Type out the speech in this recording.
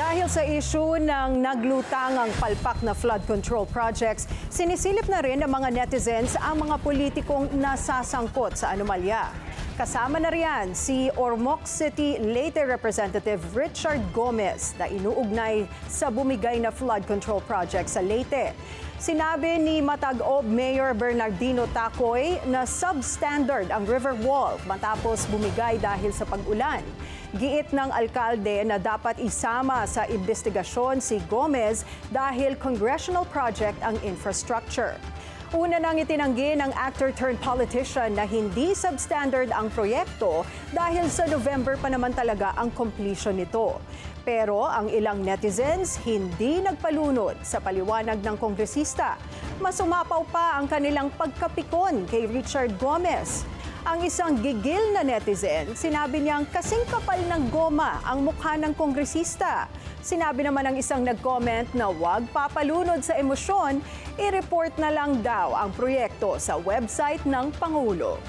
Dahil sa issue ng naglutangang palpak na flood control projects, sinisilip na rin ng mga netizens ang mga politikong nasasangkot sa anomalya. Kasama na riyan si Ormoc City Leyte Representative Richard Gomez na inuugnay sa bumigay na flood control project sa Leyte. Sinabi ni Matag-Ob Mayor Bernardino Tacoy na substandard ang river wall matapos bumigay dahil sa pag-ulan. Giit ng alkalde na dapat isama sa investigasyon si Gomez dahil congressional project ang infrastructure. Una nang itinanggi ng actor-turned-politician na hindi substandard ang proyekto dahil sa November pa naman talaga ang completion nito. Pero ang ilang netizens hindi nagpalunod sa paliwanag ng kongresista. Mas umapaw pa ang kanilang pagkapikon kay Richard Gomez. Ang isang gigil na netizen, sinabi niyang kasing kapal ng goma ang mukha ng kongresista. Sinabi naman ng isang nag-comment na huwag papalunod sa emosyon, i-report na lang daw ang proyekto sa website ng Pangulo.